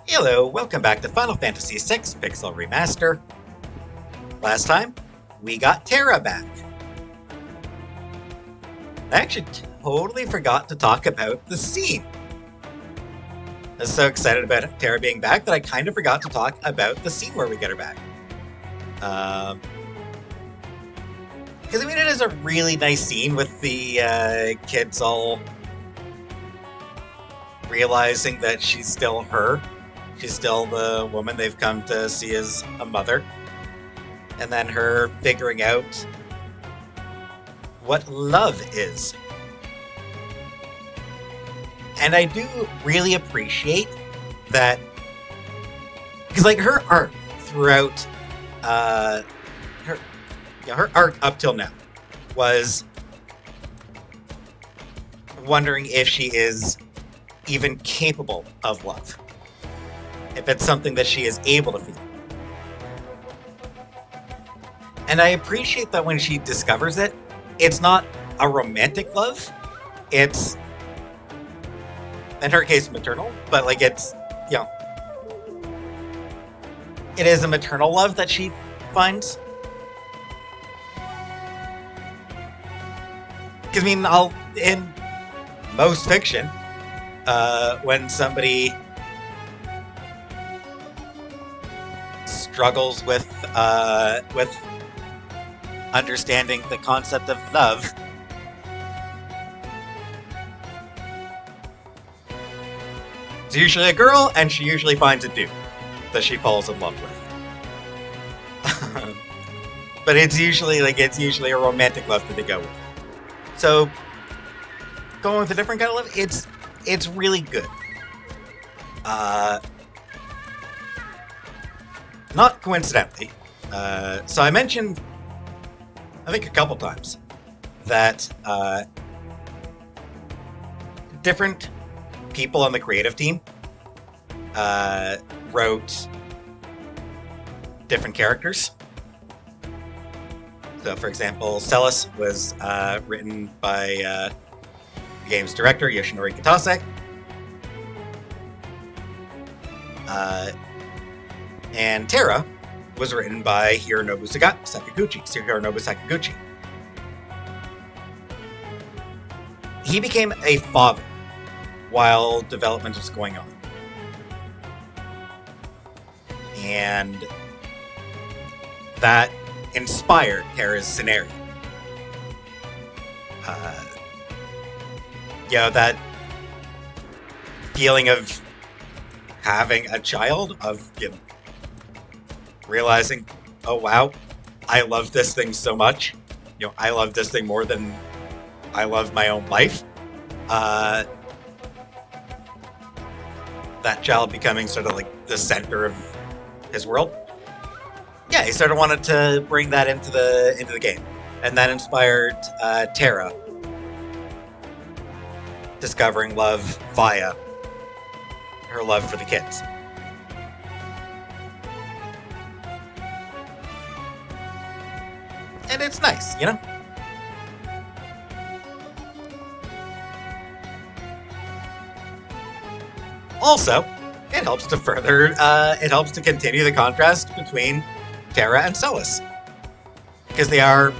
Hello, welcome back to Final Fantasy VI Pixel Remaster. Last time, we got Terra back. I actually totally forgot to talk about the scene. I was so excited about Terra being back that I kind of forgot to talk about the scene where we get her back. Because I mean, it is a really nice scene with the kids all realizing that she's still her. She's still the woman they've come to see as a mother. And then her figuring out what love is. And I do really appreciate that, because like her arc throughout her arc up till now was wondering if she is even capable of love. If it's something that she is able to feel. And I appreciate that when she discovers it, it's not a romantic love. It's, in her case, maternal, but like it's, you know, it is a maternal love that she finds. Because, I mean, in most fiction, when somebody struggles with understanding the concept of love, it's usually a girl, and she usually finds a dude that she falls in love with. But it's usually a romantic love that they go with. So going with a different kind of love, it's really good. Not coincidentally, so I mentioned, I think a couple times, that different people on the creative team wrote different characters. So, for example, Celis was written by the game's director, Yoshinori Kitase. And Terra was written by Hironobu Sakaguchi. He became a father while development was going on. And that inspired Terra's scenario. That feeling of having a child, of realizing, oh wow, I love this thing so much. I love this thing more than I love my own life. That child becoming sort of like the center of his world. Yeah, he sort of wanted to bring that into the game, and that inspired Terra discovering love via her love for the kids. And it's nice, Also, it helps to continue the contrast between Terra and Celis. Because they are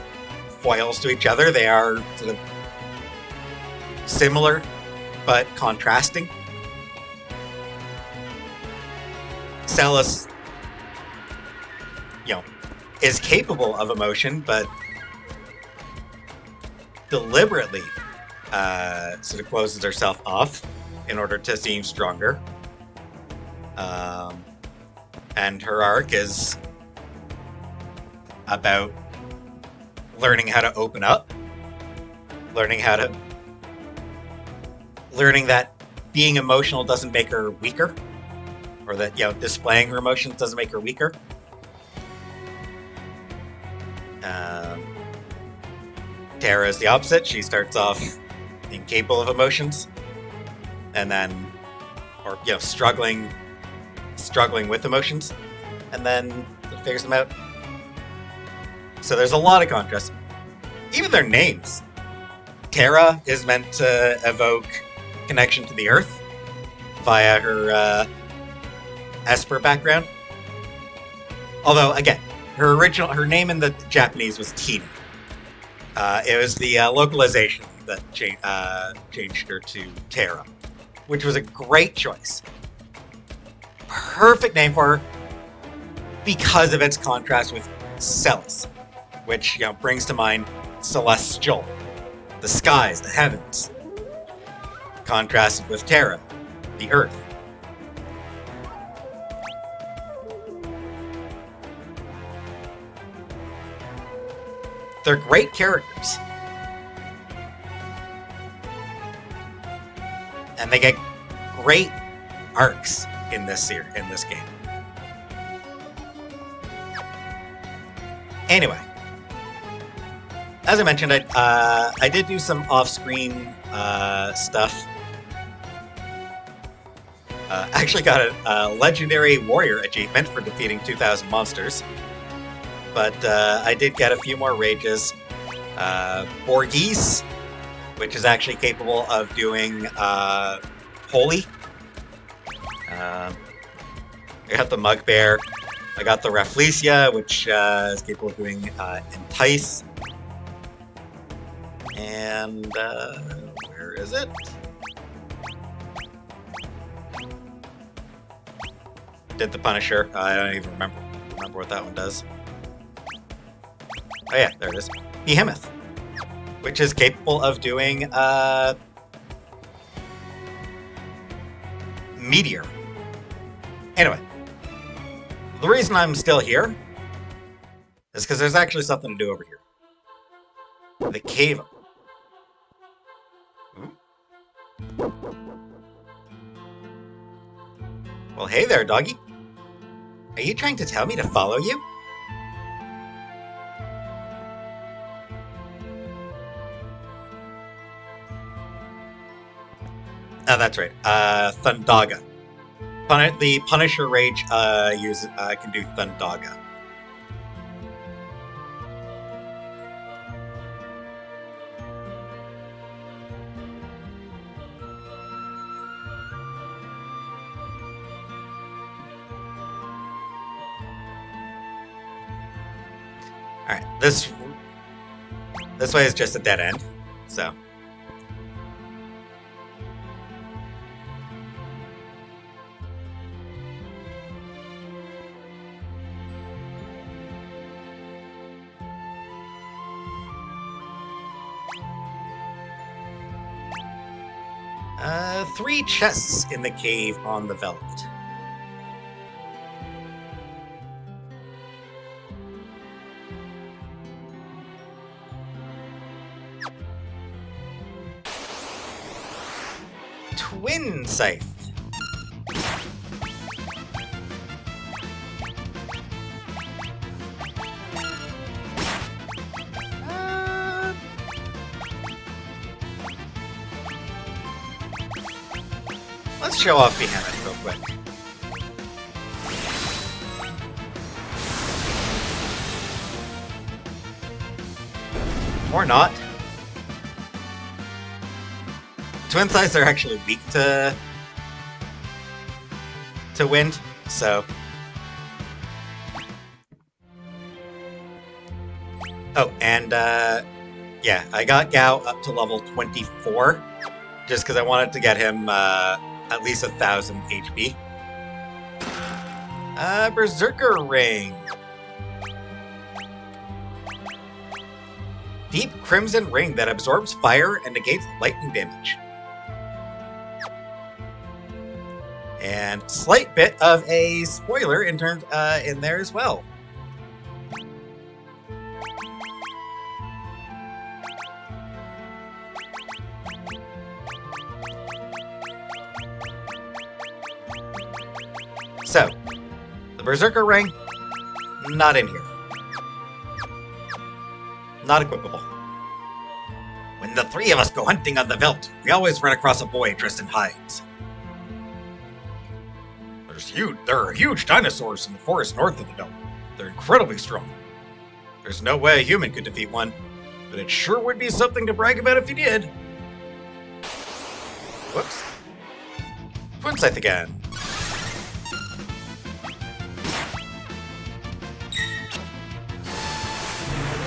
foils to each other, they are sort of similar, but contrasting. Celis, is capable of emotion, but deliberately sort of closes herself off in order to seem stronger. And her arc is about learning how to open up, learning that being emotional doesn't make her weaker, or that displaying her emotions doesn't make her weaker. Terra is the opposite. She starts off incapable of emotions, and then, struggling with emotions, and then figures them out. So there's a lot of contrast. Even their names. Terra is meant to evoke connection to the earth via her Esper background. Although, again, her name in the Japanese was Tina. It was the localization that changed her to Terra, which was a great choice. Perfect name for her because of its contrast with Celis, which brings to mind celestial, the skies, the heavens, contrasted with Terra, the earth. They're great characters. And they get great arcs in this game. Anyway, as I mentioned, I did do some off-screen stuff. Actually got a legendary warrior achievement for defeating 2,000 monsters. But I did get a few more rages. Borghese, which is actually capable of doing Holy. I got the Mugbear. I got the Rafflesia, which is capable of doing Entice. And where is it? Did the Punisher. I don't even remember what that one does. Oh yeah, there it is. Behemoth, which is capable of doing Meteor. Anyway, the reason I'm still here is because there's actually something to do over here. The cave. Ooh. Well, hey there, doggy. Are you trying to tell me to follow you? Oh, that's right. Thundaga. The Punisher Rage can do Thundaga. All right, this way is just a dead end, so. Three chests in the cave on the velvet. Twin Scythe. Let's show off Behemoth real quick. Or not. Twin Scythes are actually weak to wind, so. Oh, and yeah, I got Gao up to level 24, just because I wanted to get him at least 1,000 HP. Berserker Ring. Deep Crimson Ring that absorbs fire and negates lightning damage. And slight bit of a spoiler in terms in there as well. So, the Berserker Ring, not in here. Not equipable. When the three of us go hunting on the veldt, we always run across a boy dressed in hides. There are huge dinosaurs in the forest north of the veldt. They're incredibly strong. There's no way a human could defeat one, but it sure would be something to brag about if you did. Whoops. Twin Scythe again.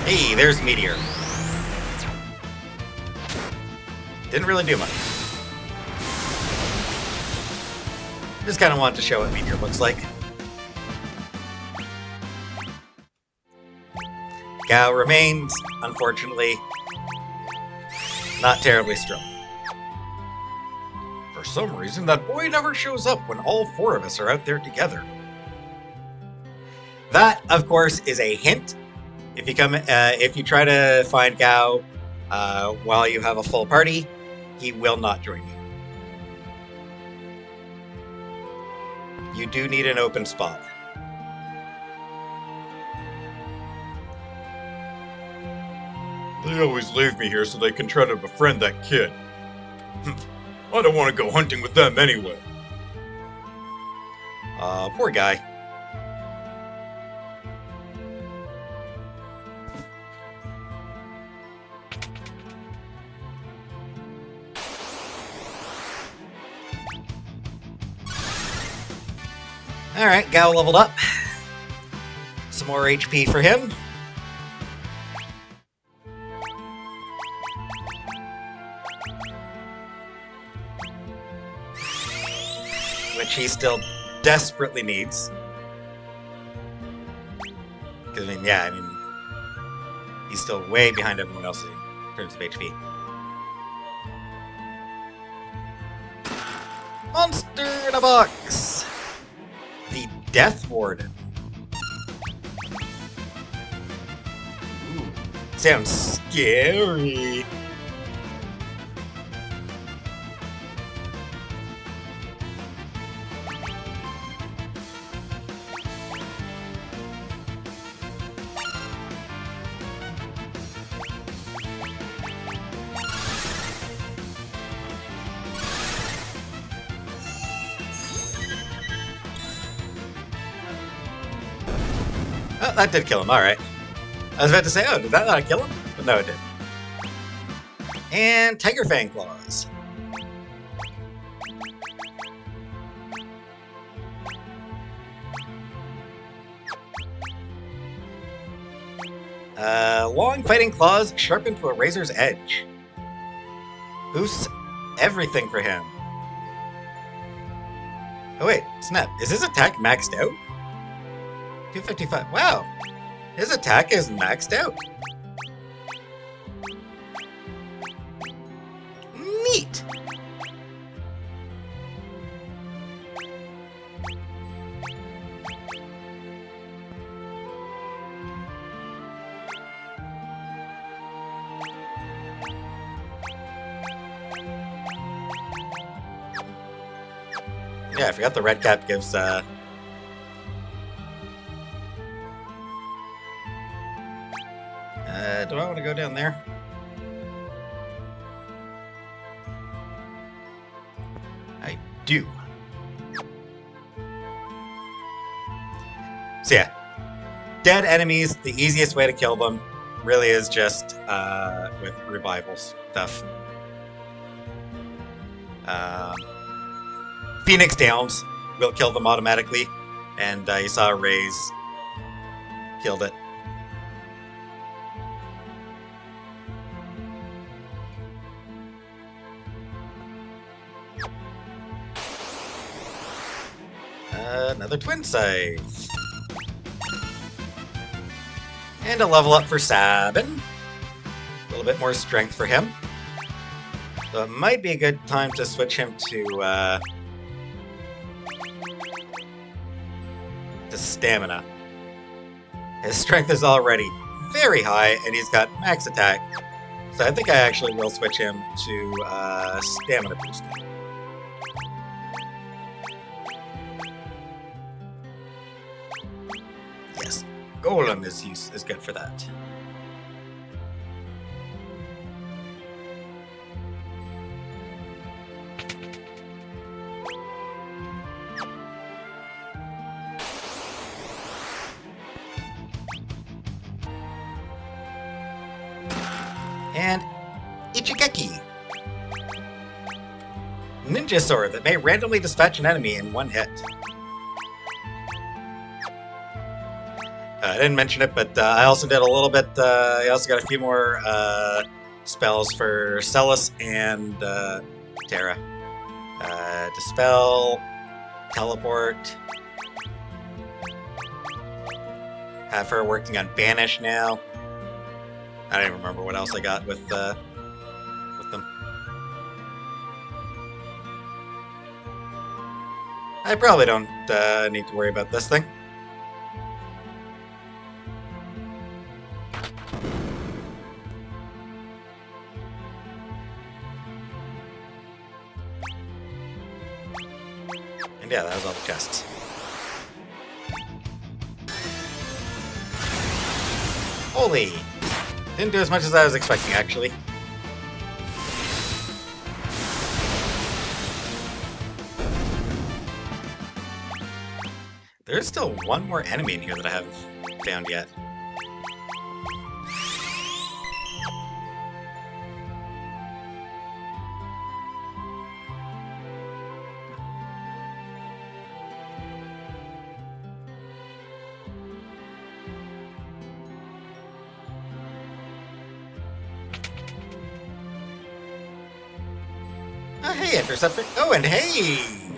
Hey, there's Meteor. Didn't really do much. Just kind of wanted to show what Meteor looks like. Gao remains, unfortunately, not terribly strong. For some reason, that boy never shows up when all four of us are out there together. That, of course, is a hint. If you try to find Gao while you have a full party, he will not join you. You do need an open spot. They always leave me here so they can try to befriend that kid. I don't want to go hunting with them anyway. Poor guy. Alright, Gao leveled up. Some more HP for him. Which he still desperately needs. Because, he's still way behind everyone else in terms of HP. Monster in a box! The Death Warden. Ooh, sounds scary. Oh, that did kill him, alright. I was about to say, oh, did that not kill him? But no, it did. And Tiger Fang Claws. Long Fighting Claws sharpened to a razor's edge. Boosts everything for him. Oh wait, snap. Is his attack maxed out? 255. Wow. His attack is maxed out. Neat. Yeah, I forgot the red cap gives do I want to go down there? I do. So yeah, dead enemies, the easiest way to kill them really is just with revival stuff. Phoenix Downs will kill them automatically, and you saw Raze killed it. Another Twin Scythe. And a level up for Sabin. A little bit more strength for him. So it might be a good time to switch him to stamina. His strength is already very high, and he's got max attack. So I think I actually will switch him to stamina boost. Yes, Golem is good for that. And Ichigeki. Ninja sword that may randomly dispatch an enemy in one hit. I didn't mention it, but I also did a little bit. I also got a few more spells for Celis and Terra. Dispel, Teleport. Have her working on Banish now. I don't even remember what else I got with them. I probably don't need to worry about this thing. And yeah, that was all the chests. Holy! Didn't do as much as I was expecting, actually. There's still one more enemy in here that I haven't found yet. Oh, hey, Interceptor. Oh, and hey!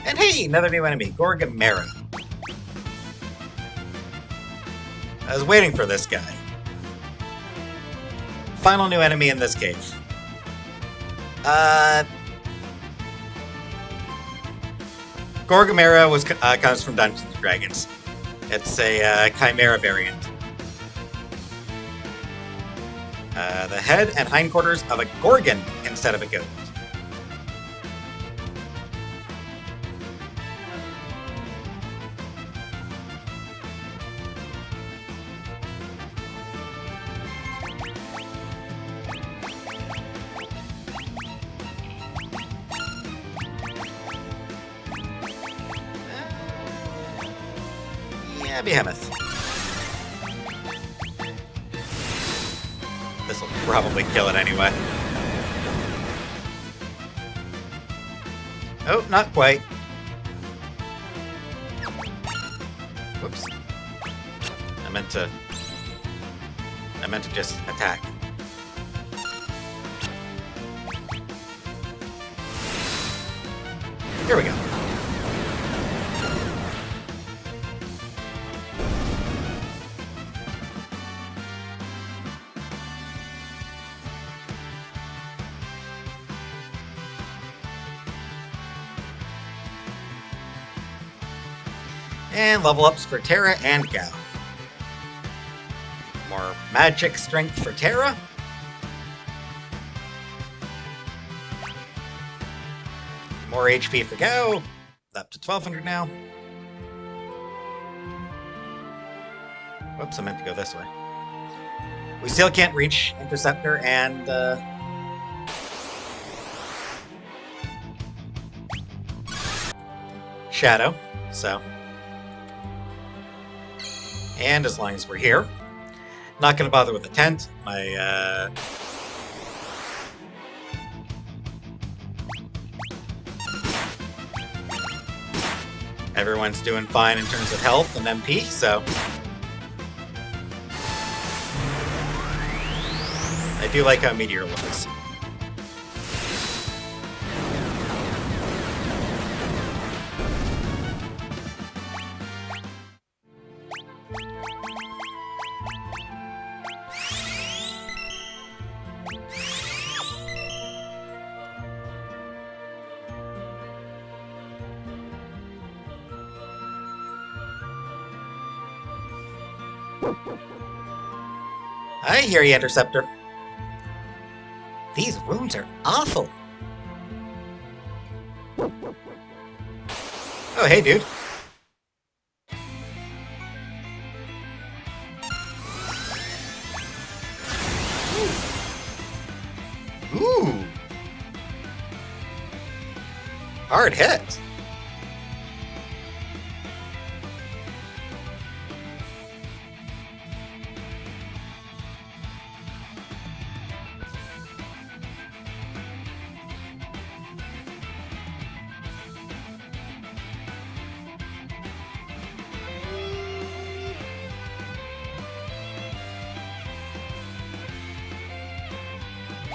And hey, another new enemy, Gorgamera. I was waiting for this guy. Final new enemy in this cave. Gorgamera comes from Dungeons & Dragons. It's a Chimera variant. The head and hindquarters of a Gorgon instead of a goat. Yeah, Behemoth. This'll probably kill it anyway. Oh, not quite. Whoops. I meant to just attack. Here we go. And level ups for Terra and Gao. More magic strength for Terra. More HP for Gao. Up to 1200 now. Whoops, I meant to go this way. We still can't reach Interceptor and Shadow, so. And as long as we're here, not going to bother with the tent. My everyone's doing fine in terms of health and MP, so I do like how Meteor looks. I hear you, Interceptor. These rooms are awful. Oh, hey, dude. Ooh. Hard hit.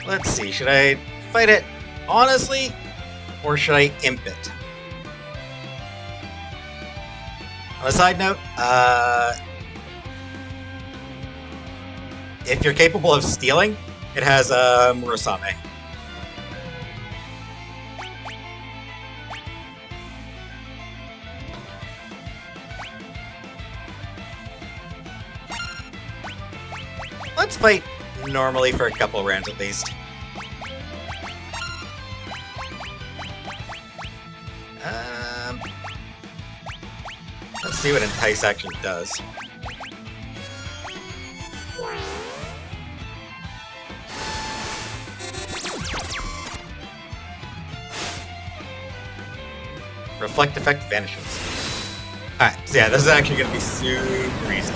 Let's see, should I fight it honestly, or should I imp it? On a side note, if you're capable of stealing, it has Murasame. Let's fight normally for a couple rounds at least. Let's see what Entice actually does. Reflect effect vanishes. Alright, so yeah, this is actually going to be super easy.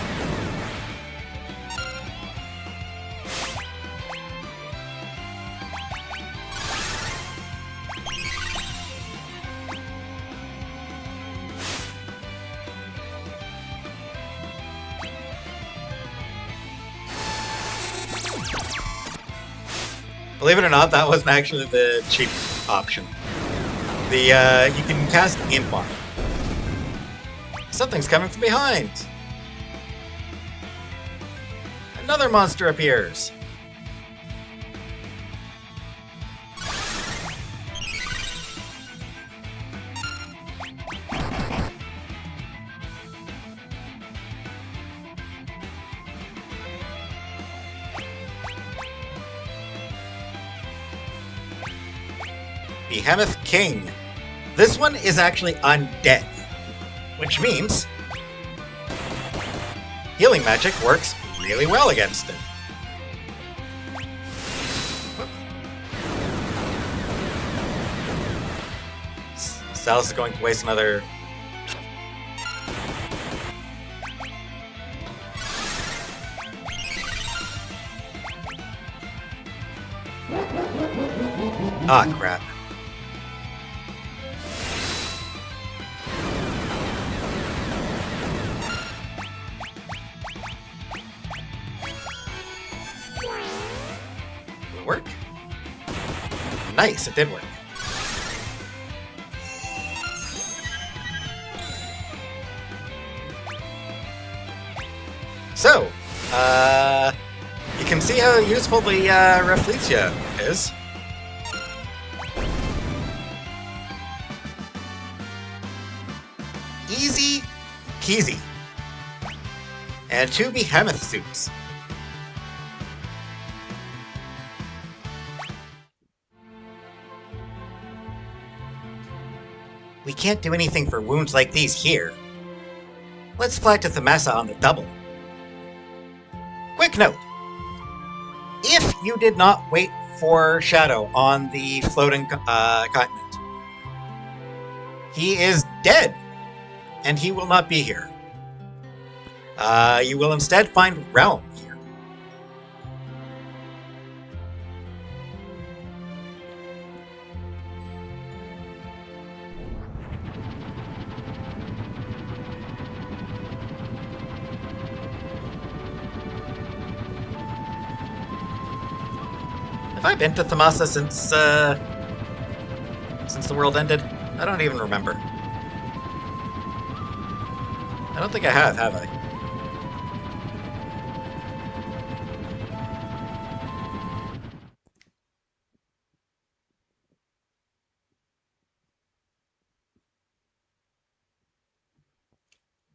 Believe it or not, that wasn't actually the cheap option. You can cast Imp on it. Something's coming from behind! Another monster appears! Behemoth King. This one is actually undead, which means healing magic works really well against it. Salus is going to waste another... Ah, crap. Will it work? Nice, it did work. So, you can see how useful the Rafflesia is. Easy peasy. And 2 Behemoth suits. We can't do anything for wounds like these here. Let's fly to Thamasa on the double. Quick note. If you did not wait for Shadow on the floating continent, he is dead, and he will not be here. You will instead find Realm here. Have I been to Thamasa since the world ended? I don't even remember. I don't think I have I?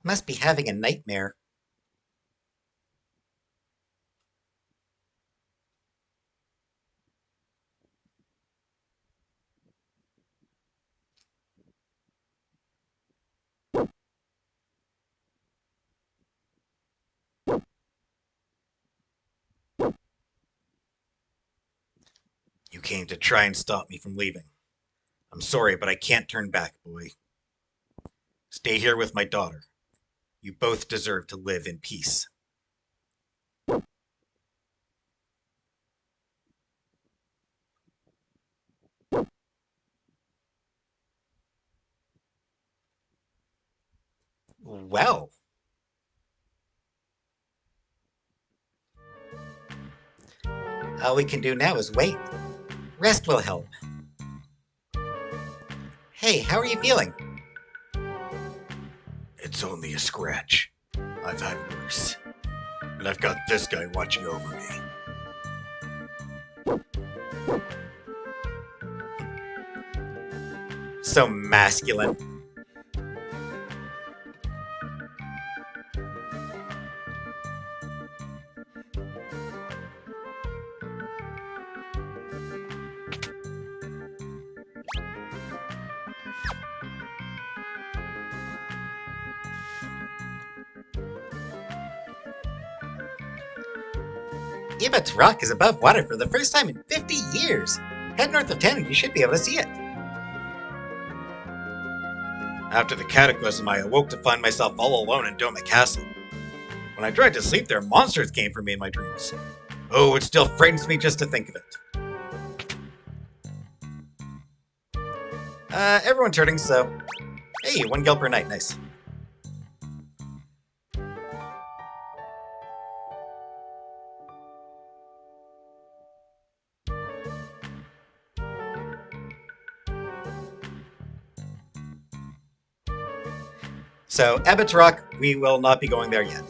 Must be having a nightmare. You came to try and stop me from leaving. I'm sorry, but I can't turn back, boy. Stay here with my daughter. You both deserve to live in peace. Well. All we can do now is wait. Rest will help. Hey, how are you feeling? It's only a scratch. I've had worse. And I've got this guy watching over me. So masculine. Ebot's rock is above water for the first time in 50 years. Head north of town and you should be able to see it. After the cataclysm, I awoke to find myself all alone in Doma Castle. When I tried to sleep there, monsters came for me in my dreams. Oh, it still frightens me just to think of it. Everyone's hurting, so... Hey, 1 gil per night, nice. So, Abbott's Rock, we will not be going there yet.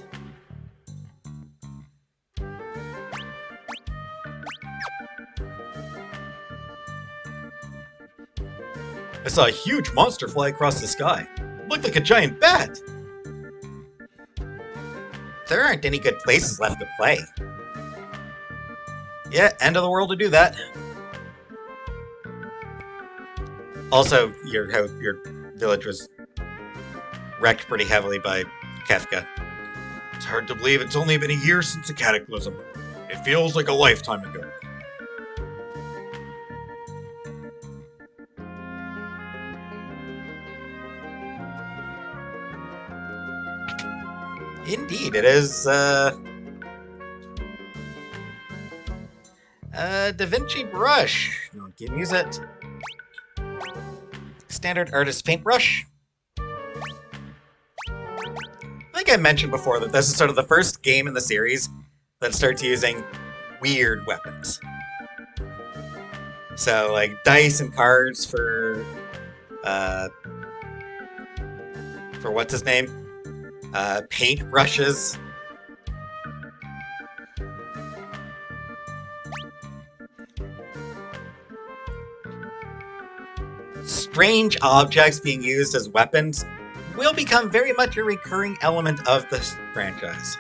I saw a huge monster fly across the sky. It looked like a giant bat. There aren't any good places left to play. Yeah, end of the world to do that. Also, your village was wrecked pretty heavily by Kefka. It's hard to believe it's only been a year since the cataclysm. It feels like a lifetime ago. Indeed, it is, Da Vinci brush. No one can use it. Standard artist paintbrush. I think I mentioned before that this is sort of the first game in the series that starts using weird weapons. So, like, dice and cards for what's his name? Paint brushes. Strange objects being used as weapons will become very much a recurring element of this franchise.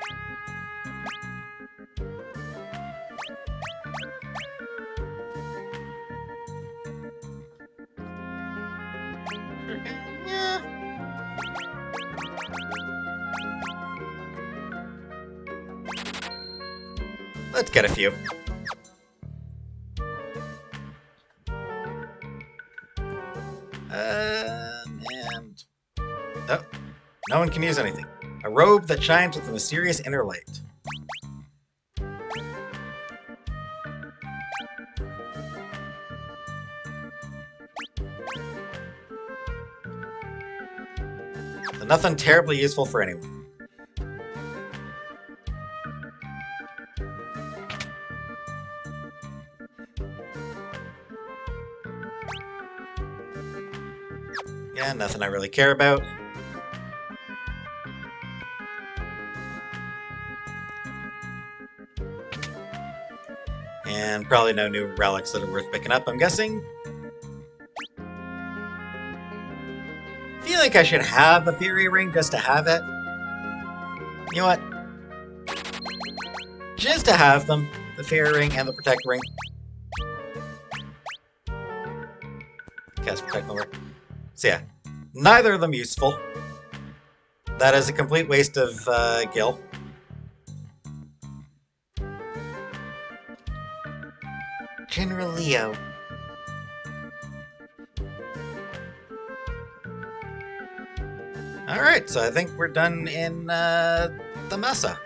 Yeah. Let's get a few. And... Oh, no one can use anything. A robe that shines with a mysterious inner light. So nothing terribly useful for anyone. Yeah, nothing I really care about. And probably no new relics that are worth picking up, I'm guessing. Feel like I should have a Fury Ring just to have it. You know what? Just to have them. The Fury Ring and the Protect Ring. Cast Protect Nowhere. So yeah, neither of them useful. That is a complete waste of gil. General Leo. Alright, so I think we're done in the Mesa.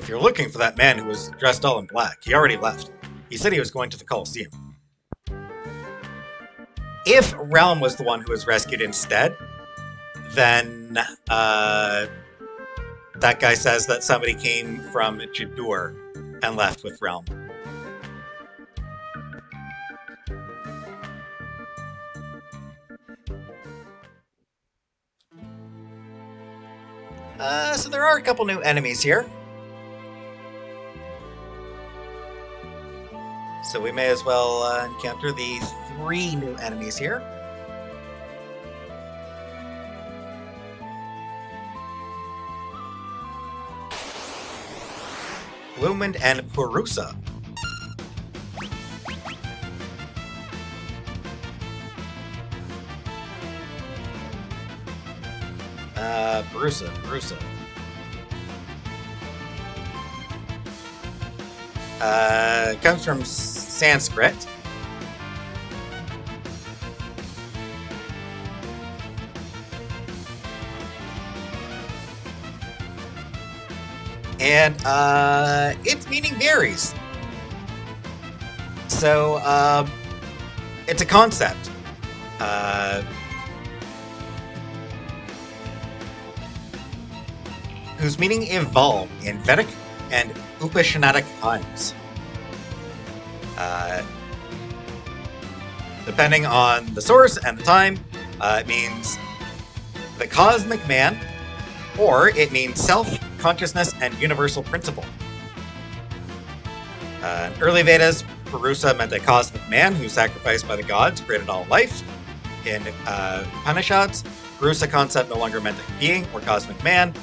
If you're looking for that man who was dressed all in black, he already left. He said he was going to the Colosseum. If Realm was the one who was rescued instead, then that guy says that somebody came from Jadur and left with Realm. So there are a couple new enemies here. So we may as well encounter the 3 new enemies here. Gloomwind and Purusa. Purusa. Comes from Sanskrit. And its meaning varies. So it's a concept. Whose meaning evolved in Vedic and Upanishadic times. Depending on the source and the time, it means the cosmic man, or it means self, consciousness, and universal principle. In early Vedas, Purusa meant a cosmic man who, sacrificed by the gods, created all life. In Upanishads, Purusa concept no longer meant a being or cosmic man,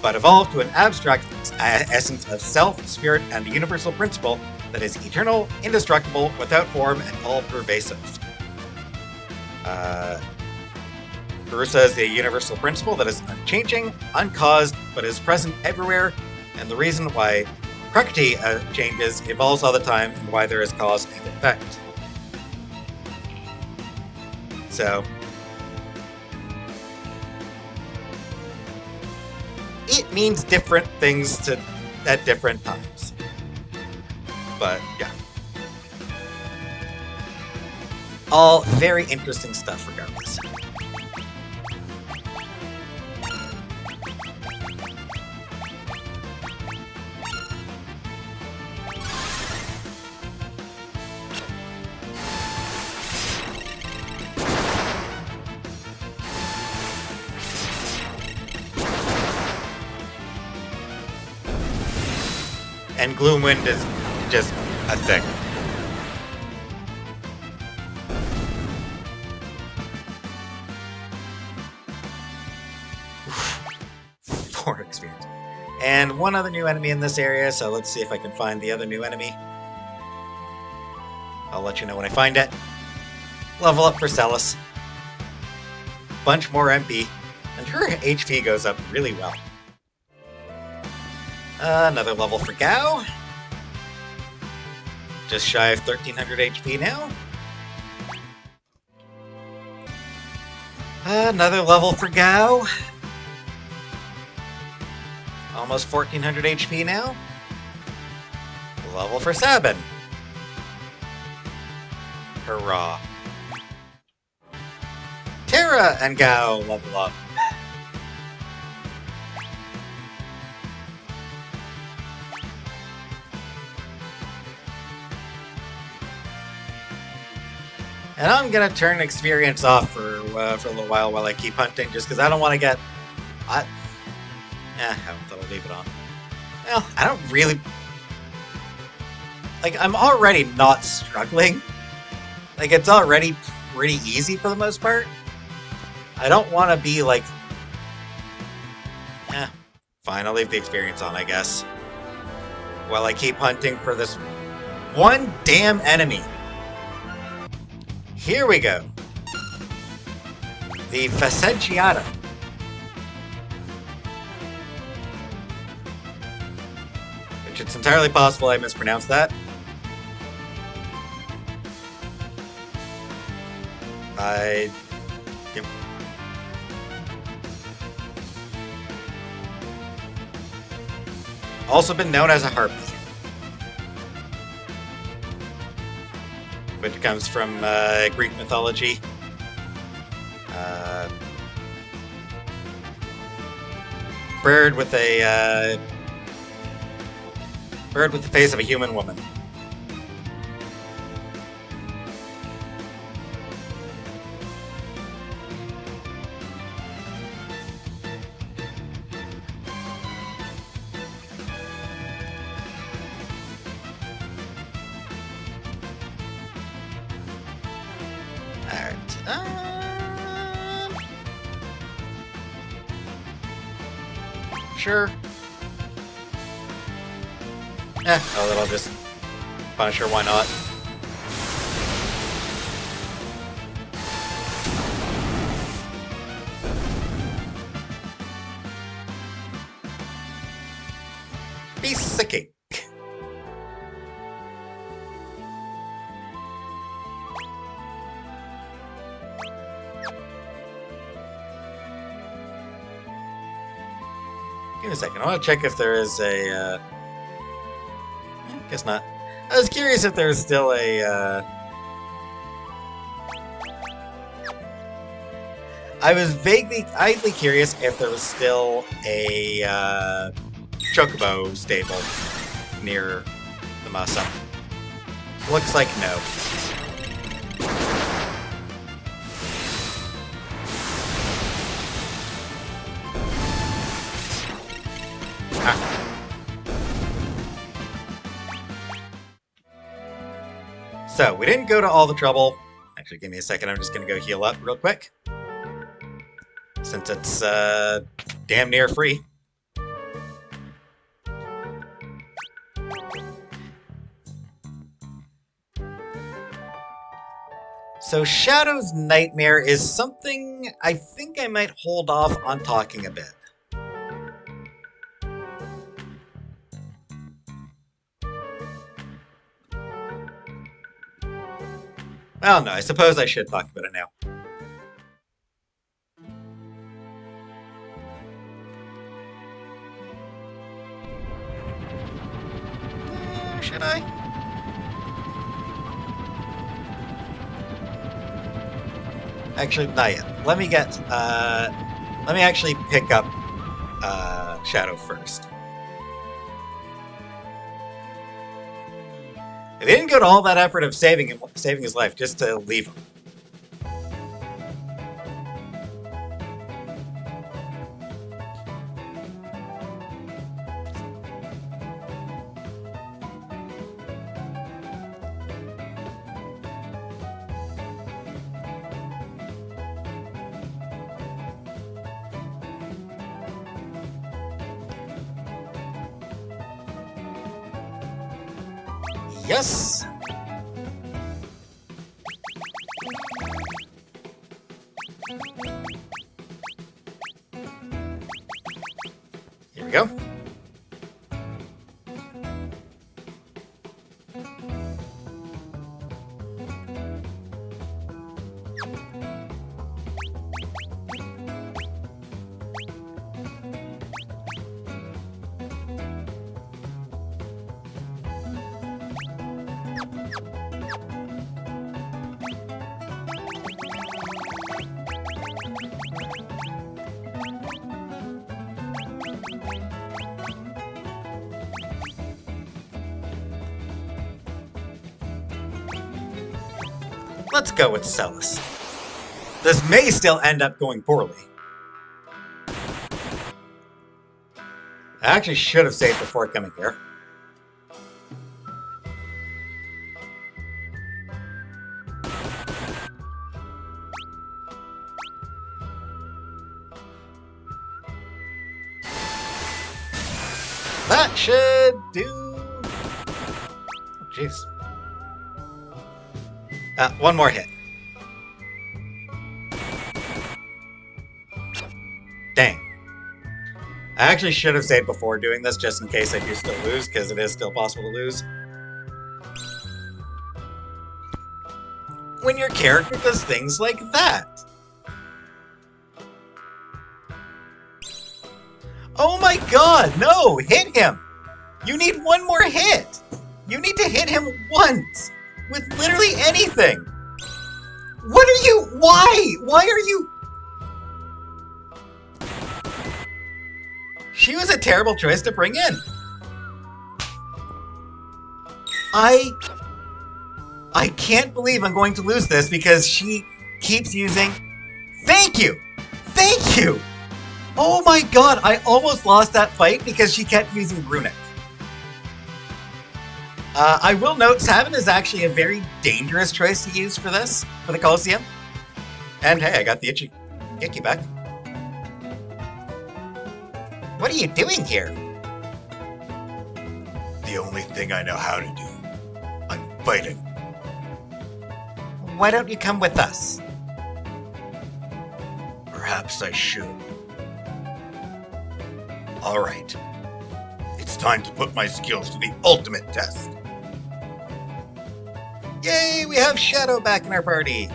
but evolved to an abstract essence of self, spirit, and the universal principle that is eternal, indestructible, without form, and all-pervasive. Purusa is the universal principle that is unchanging, uncaused, but is present everywhere, and the reason why Prakriti changes, evolves all the time, and why there is cause and effect. So, it means different things at different times. But, yeah. All very interesting stuff, regardless. And Gloomwind is just a thing. Four experience. And one other new enemy in this area, so let's see if I can find the other new enemy. I'll let you know when I find it. Level up for Celis. Bunch more MP. And her HP goes up really well. Another level for Gao. Just shy of 1300 HP now. Another level for Gao. Almost 1400 HP now. Level for Sabin. Hurrah. Terra and Gao level up. And I'm gonna turn experience off for a little while I keep hunting, just because I don't want to get. I thought I'll leave it on. Well, I don't really. Like, I'm already not struggling. Like, it's already pretty easy for the most part. I don't want to be like. Fine, I'll leave the experience on, I guess. While I keep hunting for this one damn enemy. Here we go. The Facentiata. Which it's entirely possible I mispronounced that. Yep. Also been known as a harpy, which comes from Greek mythology. Bird with the face of a human woman. Sure. A little just Punisher, why not? Be sicking. Give me a second. I want to check if there is a. Guess not. I was curious if there's still a. I was idly curious if there was still a chocobo stable near the Masa. Looks like no. So, we didn't go to all the trouble. Actually, give me a second. I'm just going to go heal up real quick. Since it's damn near free. So, Shadow's Nightmare is something I think I might hold off on talking a bit. Well, no, I suppose I should talk about it now. Should I? Actually, not yet. Let me actually pick up Shadow first. If he didn't go to all that effort of saving his life just to leave him. Yes. Here we go. Let's go with Celis. This may still end up going poorly. I actually should have saved before coming here. That should do. Oh, jeez. One more hit. Dang. I actually should have saved before doing this, just in case I do still lose, because it is still possible to lose. When your character does things like that. Oh my god, no! Hit him! You need one more hit! You need to hit him once! With literally anything! What are you... Why? Why are you... She was a terrible choice to bring in. I can't believe I'm going to lose this because she keeps using... Thank you! Thank you! Oh my god, I almost lost that fight because she kept using Runic. I will note, Sabin is actually a very dangerous choice to use for this, for the Colosseum. And hey, I got the icky back. What are you doing here? The only thing I know how to do. I'm fighting. Why don't you come with us? Perhaps I should. Alright. It's time to put my skills to the ultimate test. Yay, we have Shadow back in our party.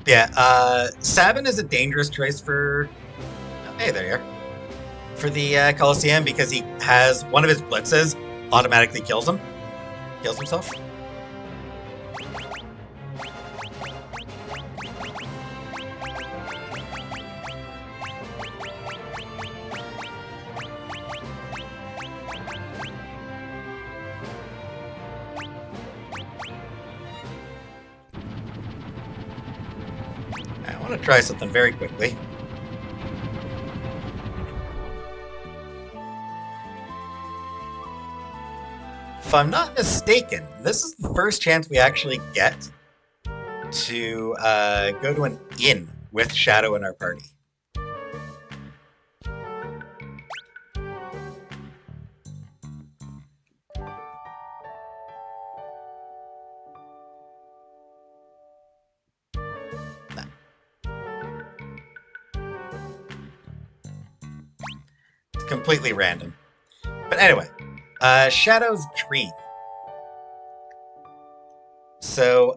Yeah, Sabin is a dangerous choice for... Oh, hey, there you are. For the Colosseum because he has one of his blitzes automatically kills him. Kills himself. I want to try something very quickly. If I'm not mistaken, this is the first chance we actually get to go to an inn with Shadow in our party. Nah. It's completely random. But anyway, Shadow's Dream. So,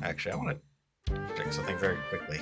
actually, I want to check something very quickly.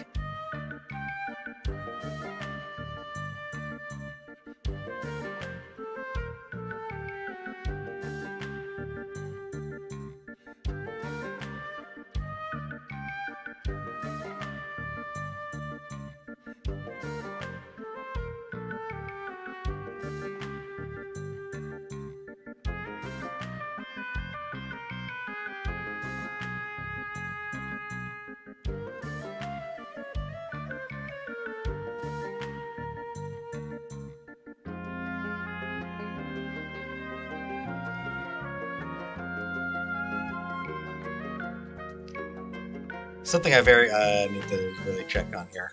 Something I very need to really check on here.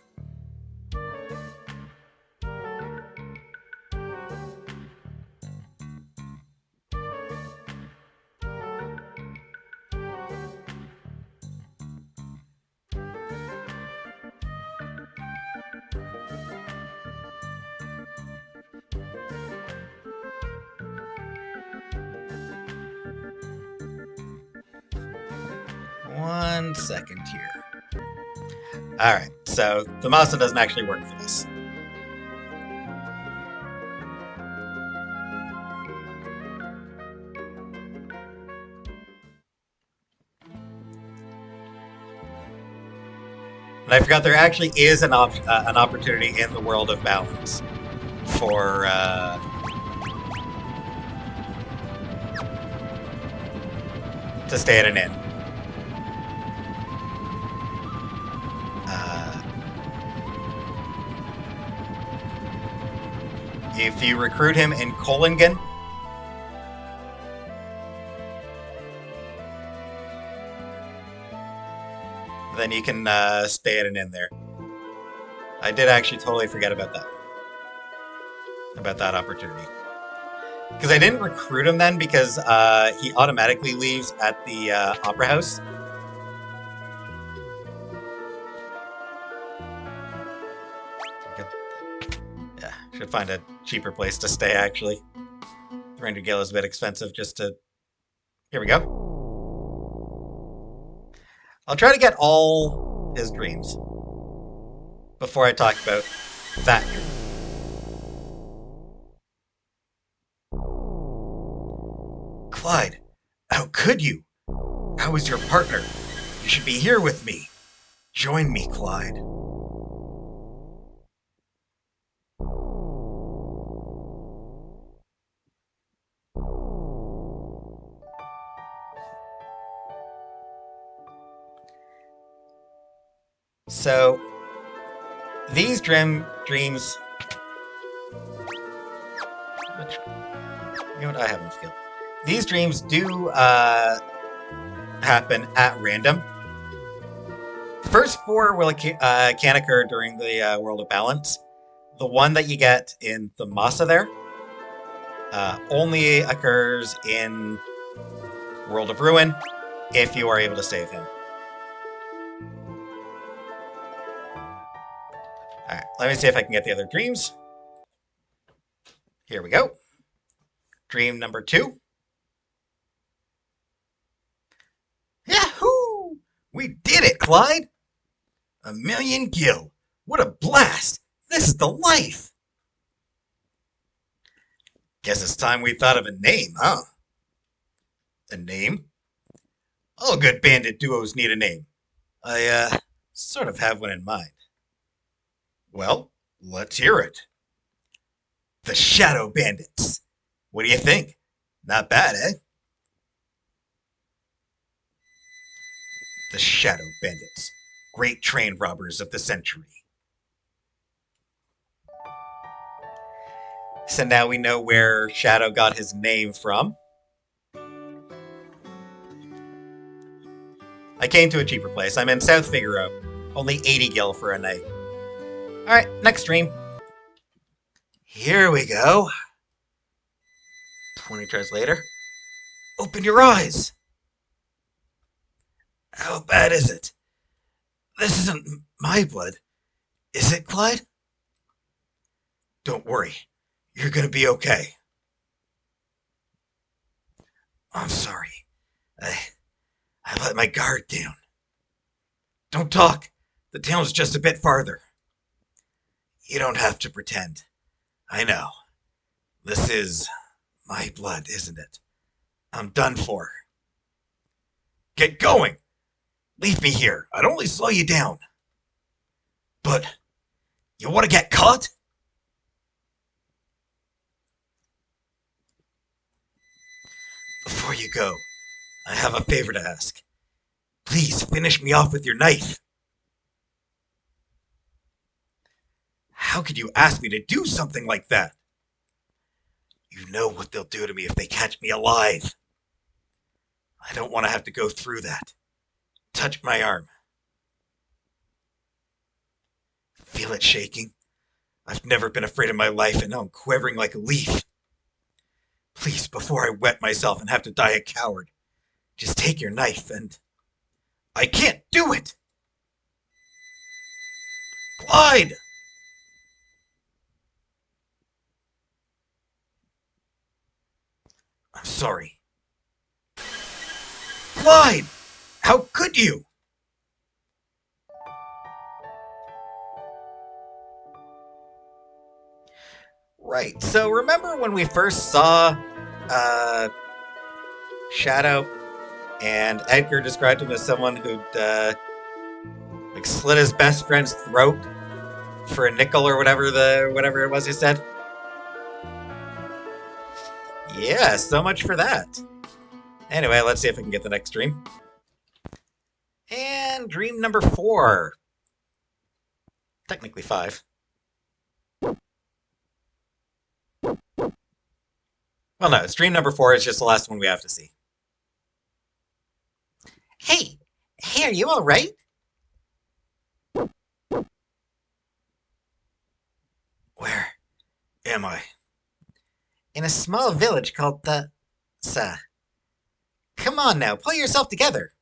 One second here. Alright, so the mouse doesn't actually work for this. And I forgot there actually is an opportunity in the world of balance for to stay at an inn. If you recruit him in Kolingen, then you can stay at an inn there. I did actually totally forget about that. about that opportunity. Because I didn't recruit him then because he automatically leaves at the opera house. Yeah, should find a cheaper place to stay actually. 300 gil is a bit expensive just to. Here we go. I'll try to get all his dreams before I talk about that dream. Clyde, how could you? How is your partner? You should be here with me. Join me, Clyde. So, these dreams. You know what? I have no skill. These dreams do happen at random. The first four can occur during the World of Balance. The one that you get in the Masa there only occurs in World of Ruin if you are able to save him. Alright, let me see if I can get the other dreams. Here we go. Dream number 2. Yahoo! We did it, Clyde! 1,000,000 gil. What a blast! This is the life! Guess it's time we thought of a name, huh? A name? All good bandit duos need a name. I, sort of have one in mind. Well, let's hear it. The Shadow Bandits. What do you think? Not bad, eh? The Shadow Bandits. Great train robbers of the century. So now we know where Shadow got his name from. I came to a cheaper place. I'm in South Figaro. Only 80 gil for a night. Alright, next dream. Here we go. 20 tries later. Open your eyes! How bad is it? This isn't my blood. Is it, Clyde? Don't worry. You're gonna be okay. I'm sorry. I let my guard down. Don't talk. The town's just a bit farther. You don't have to pretend. I know. This is my blood, isn't it? I'm done for. Get going! Leave me here. I'd only slow you down. But you want to get caught? Before you go, I have a favor to ask. Please finish me off with your knife. How could you ask me to do something like that? You know what they'll do to me if they catch me alive. I don't want to have to go through that. Touch my arm. Feel it shaking? I've never been afraid in my life, and now I'm quivering like a leaf. Please, before I wet myself and have to die a coward, just take your knife and... I can't do it! Clyde! I'm sorry. Clyde! How could you? Right, so remember when we first saw Shadow and Edgar described him as someone who'd like slit his best friend's throat for a nickel or whatever it was he said? Yeah, so much for that. Anyway, let's see if I can get the next dream. And dream number 4. Technically 5. Well, no, it's dream number 4. It's just the last one we have to see. Hey, are you all right? Where am I? in a small village called the... Come on now, pull yourself together.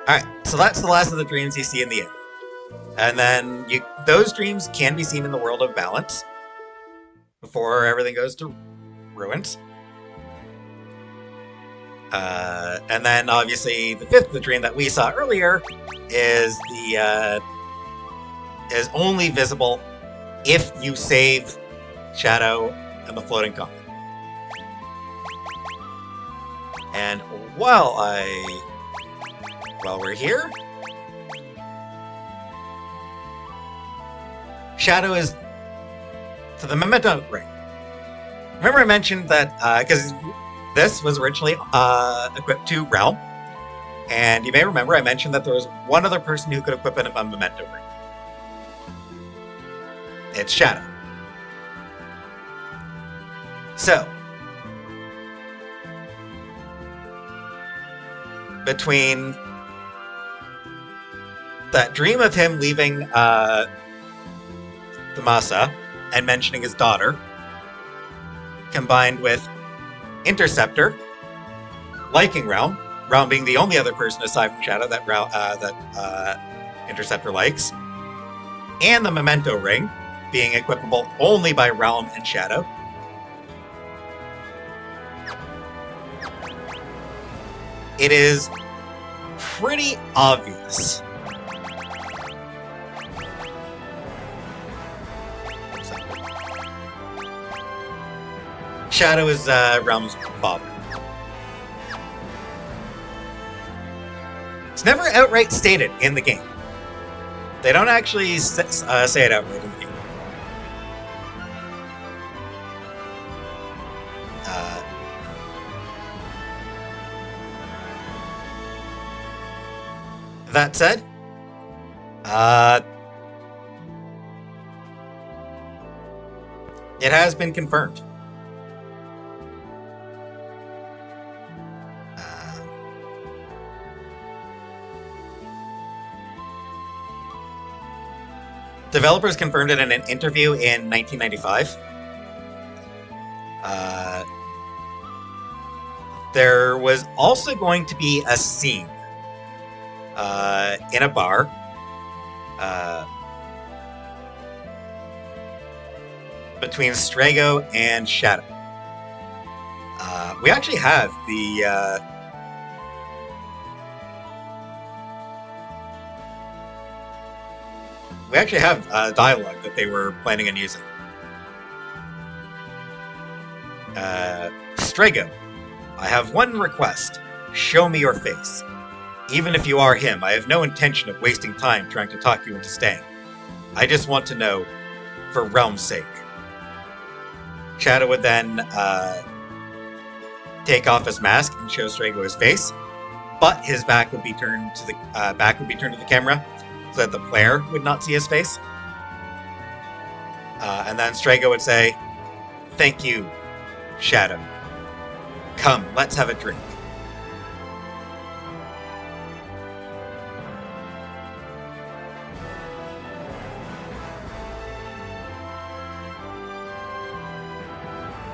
Alright, so that's the last of the dreams you see in the end. And then those dreams can be seen in the world of balance before everything goes to ruins. And then obviously the fifth of the dream that we saw earlier is is only visible if you save Shadow and the floating comet. And while we're here, Shadow is to the memento ring. Remember I mentioned that because this was originally equipped to Realm, and you may remember I mentioned that there was one other person who could equip it a memento ring. It's Shadow. So, between that dream of him leaving the Masa and mentioning his daughter, combined with Interceptor liking Realm being the only other person aside from Shadow that Interceptor likes, and the Memento Ring being equipable only by Realm and Shadow, it is pretty obvious Shadow is Realm's father. It's never outright stated in the game. They don't actually say it outright in the game. That said, it has been confirmed. Developers confirmed it in an interview in 1995. There was also going to be a scene in a bar between Strago and Shadow. We actually have the dialogue that they were planning on using. Strago, I have one request. Show me your face. Even if you are him, I have no intention of wasting time trying to talk you into staying. I just want to know, for Realm's sake. Shadow would then take off his mask and show Strago his face, but his back would be turned to the camera, so that the player would not see his face. And then Strago would say, "Thank you, Shadow. Come, let's have a drink."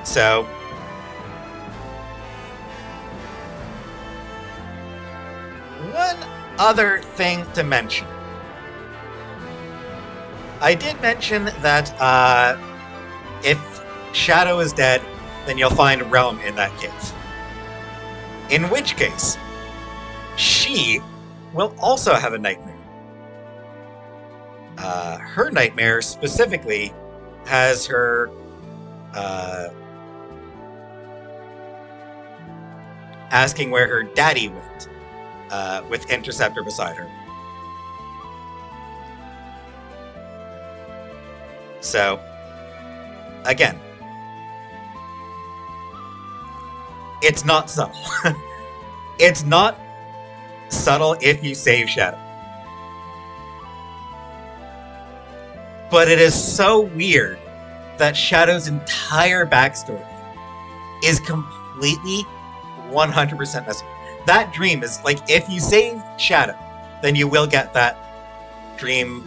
So, one other thing to mention. I did mention that if Shadow is dead, then you'll find Realm in that cave. In which case, she will also have a nightmare. Her nightmare specifically has her asking where her daddy went, with Interceptor beside her. So, again, it's not subtle. It's not subtle if you save Shadow. But it is so weird that Shadow's entire backstory is completely 100% necessary. That dream is like, if you save Shadow, then you will get that dream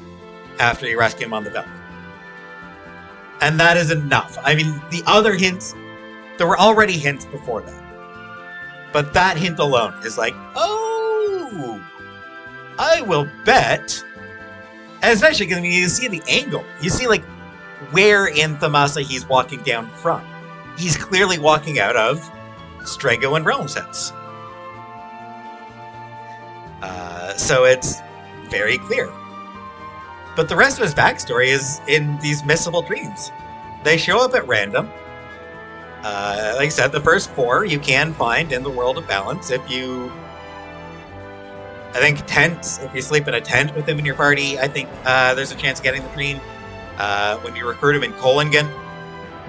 after you rescue him on the belt. And that is enough. I mean, the other hints, there were already hints before that. But that hint alone is like, oh, I will bet. And especially because you see the angle. You see, like, where in Thamasa he's walking down from. He's clearly walking out of Strego and Realm's house. So it's very clear. But the rest of his backstory is in these missable dreams. They show up at random. Like I said, the first 4 you can find in the World of Balance if you... I think tents, if you sleep in a tent with him in your party, I think there's a chance of getting the dream. When you recruit him in Kolingen,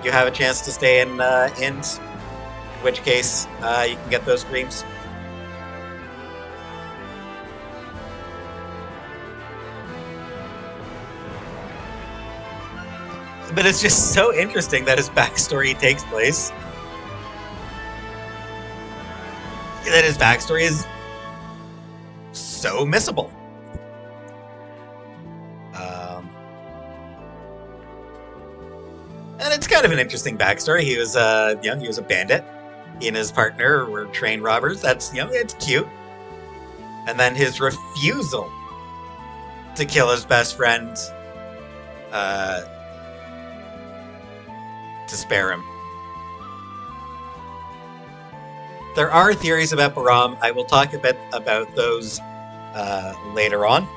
you have a chance to stay in inns, in which case you can get those dreams. But it's just so interesting that his backstory takes place. That his backstory is so missable. And it's kind of an interesting backstory. He was, he was a bandit. He and his partner were train robbers. That's, it's cute. And then his refusal to kill his best friend, to spare him. There are theories about Baram. I will talk a bit about those later on.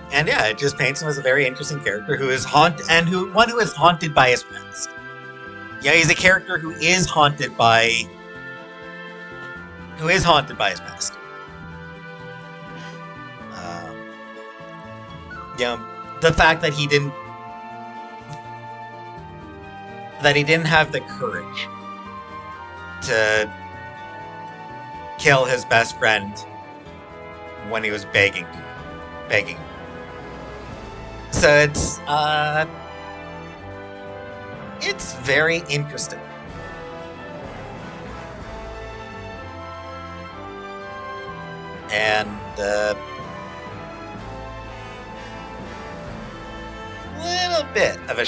And yeah, it just paints him as a very interesting character who is one who is haunted by his past. Yeah, he's a character who is haunted by his past. The fact that he didn't have the courage to kill his best friend when he was begging. So it's very interesting. And little bit of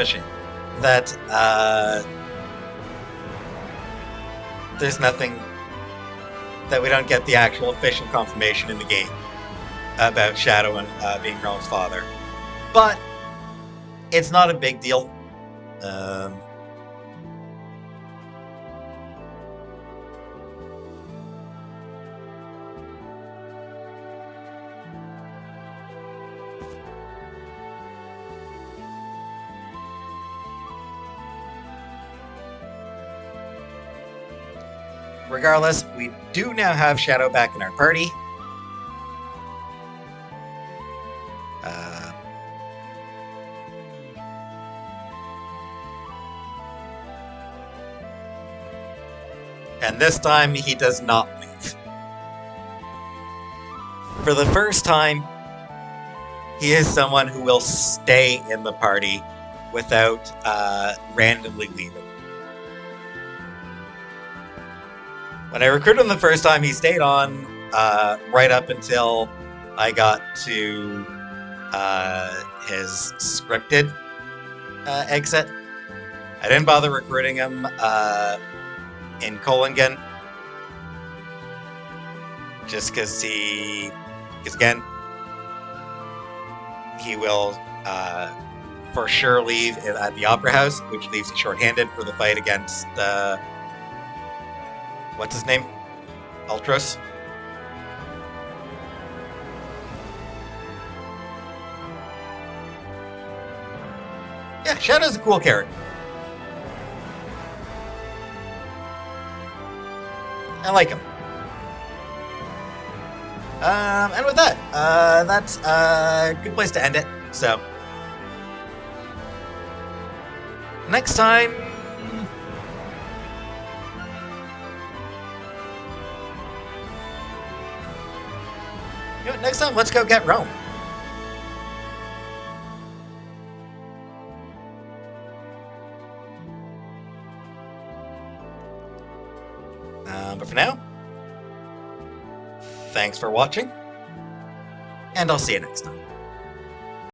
a shame that there's nothing that we don't get the actual official confirmation in the game about Shadow and being Realm's father. But it's not a big deal. Regardless, we do now have Shadow back in our party. And this time, he does not leave. For the first time, he is someone who will stay in the party without randomly leaving. When I recruited him the first time, he stayed on right up until I got to his scripted exit. I didn't bother recruiting him in Kolingen, just because again, he will for sure leave at the Opera House, which leaves you shorthanded for the fight against what's his name? Ultros. Yeah, Shadow's a cool character. I like him. And with that, that's a good place to end it. So, next time. You know what, next time, let's go get Rome. But for now, thanks for watching, and I'll see you next time.